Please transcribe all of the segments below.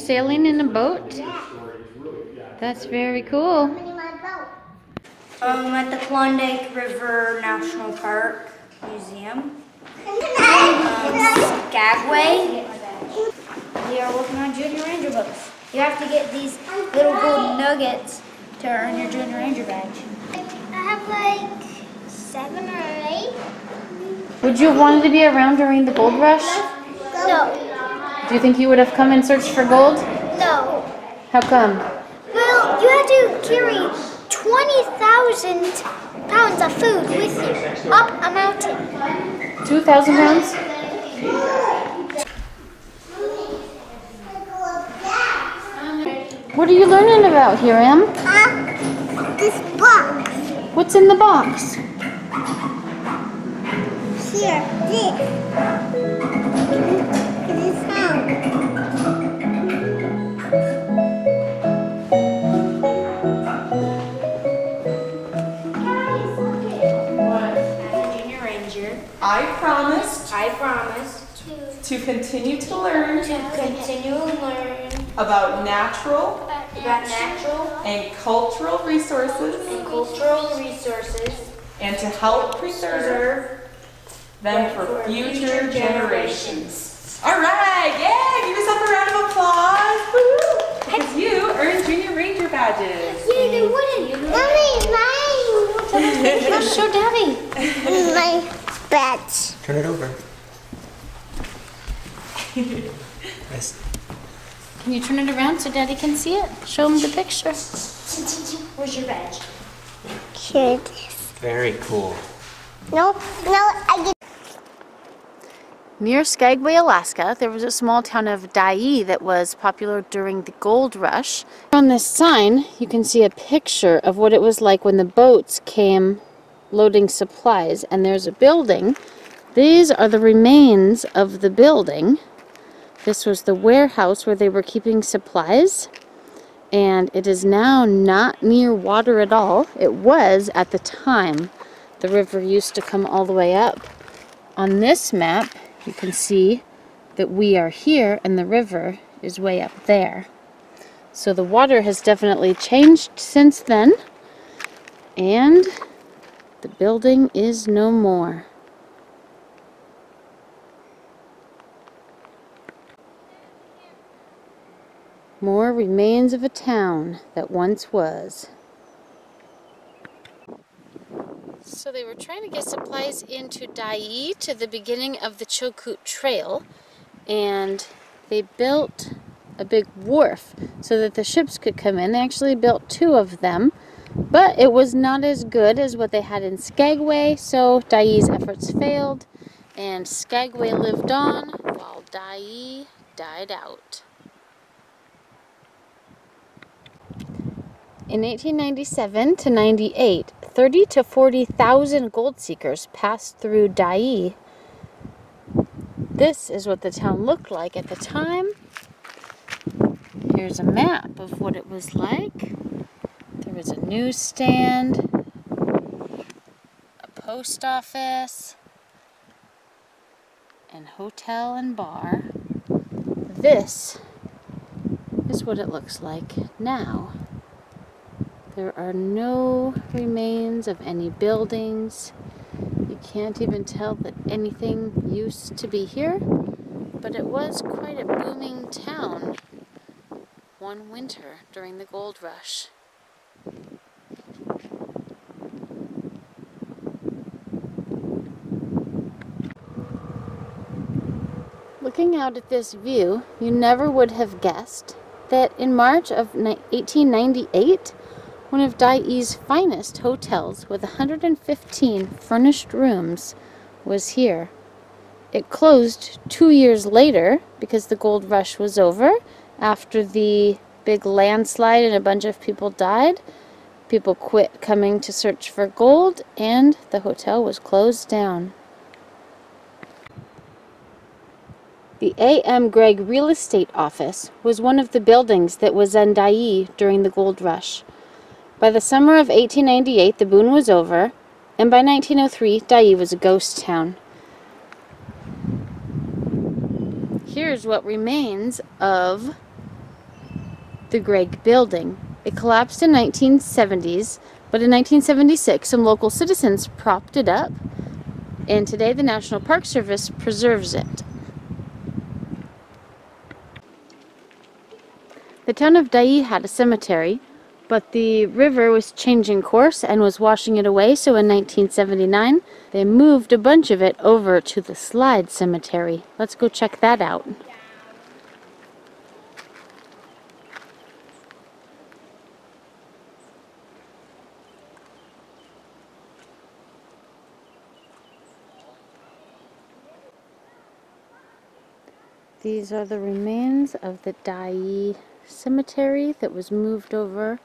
sailing in a boat? That's very cool. At the Klondike River National Park Museum. Skagway. We are working on Junior Ranger books. You have to get these little golden nuggets to earn your Junior Ranger badge. I have like 7 or 8. Would you have wanted to be around during the gold rush? No. Do you think you would have come and searched for gold? No. How come? Well, you had to carry 20,000 pounds of food with you up a mountain. 2,000 pounds? What are you learning about here, Em? This box. What's in the box? Here, this. This sound. Junior Ranger. I promised To continue to learn continue to learn about natural about natural and cultural resources and cultural resources and to help preserve them for future generations. All right, yeah, give yourself a round of applause. Woo! Because you earned Junior Ranger badges. Yeah, they wouldn't. Mommy, mine. Show Daddy. My badge. Turn it over. Nice. Can you turn it around so Daddy can see it? Show him the picture. Where's your badge? Here it is. Very cool. No, I get. Near Skagway, Alaska, there was a small town of Dyea that was popular during the gold rush. On this sign, you can see a picture of what it was like when the boats came loading supplies. And there's a building. These are the remains of the building. This was the warehouse where they were keeping supplies. And it is now not near water at all. It was at the time. The river used to come all the way up. On this map, you can see that we are here and the river is way up there. So the water has definitely changed since then. And the building is no more. More remains of a town that once was. So they were trying to get supplies into Dyea to the beginning of the Chilkoot Trail, and they built a big wharf so that the ships could come in. They actually built 2 of them, but it was not as good as what they had in Skagway, so Dyea's efforts failed, and Skagway lived on while Dyea died out. In 1897 to 98, 30 to 40,000 gold seekers passed through Dyea. This is what the town looked like at the time. Here's a map of what it was like. There was a newsstand, a post office, and hotel and bar. This is what it looks like now. There are no remains of any buildings. You can't even tell that anything used to be here, but it was quite a booming town one winter during the gold rush. Looking out at this view, you never would have guessed that in March of 1898, one of Dyea's finest hotels with 115 furnished rooms was here. It closed 2 years later because the gold rush was over. After the big landslide and a bunch of people died, people quit coming to search for gold and the hotel was closed down. The A.M. Gregg Real Estate Office was one of the buildings that was in Dyea during the gold rush. By the summer of 1898, the boom was over, and by 1903, Dyea was a ghost town. Here's what remains of the Gregg Building. It collapsed in 1970s, but in 1976 some local citizens propped it up, and today the National Park Service preserves it. The town of Dyea had a cemetery, but the river was changing course and was washing it away, so in 1979 they moved a bunch of it over to the Slide Cemetery. Let's go check that out. These are the remains of the Dyea Cemetery that was moved over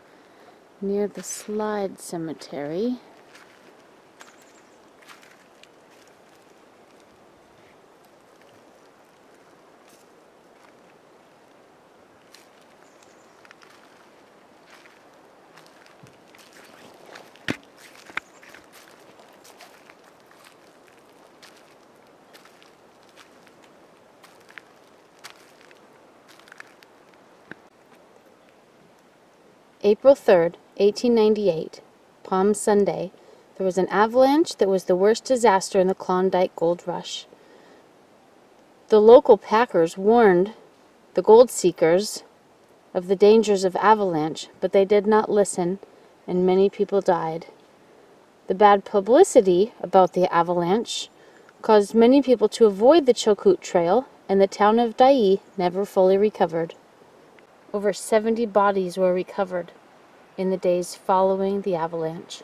near the Slide Cemetery. April 3rd, 1898, Palm Sunday, there was an avalanche that was the worst disaster in the Klondike Gold Rush. The local packers warned the gold seekers of the dangers of avalanche, but they did not listen, and many people died. The bad publicity about the avalanche caused many people to avoid the Chilkoot Trail, and the town of Dyea never fully recovered. Over 70 bodies were recovered in the days following the avalanche.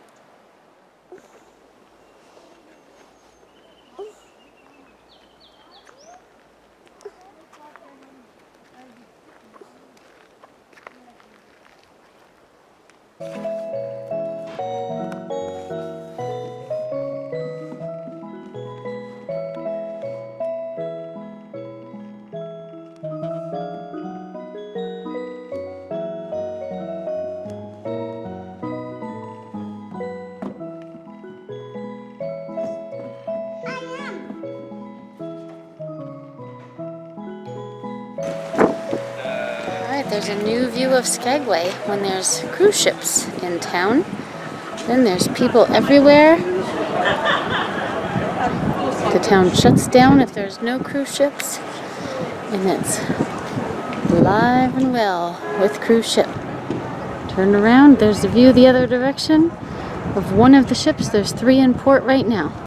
There's a new view of Skagway when there's cruise ships in town. Then there's people everywhere. The town shuts down if there's no cruise ships, and it's alive and well with cruise ship. Turn around, there's the view the other direction of one of the ships. There's 3 in port right now.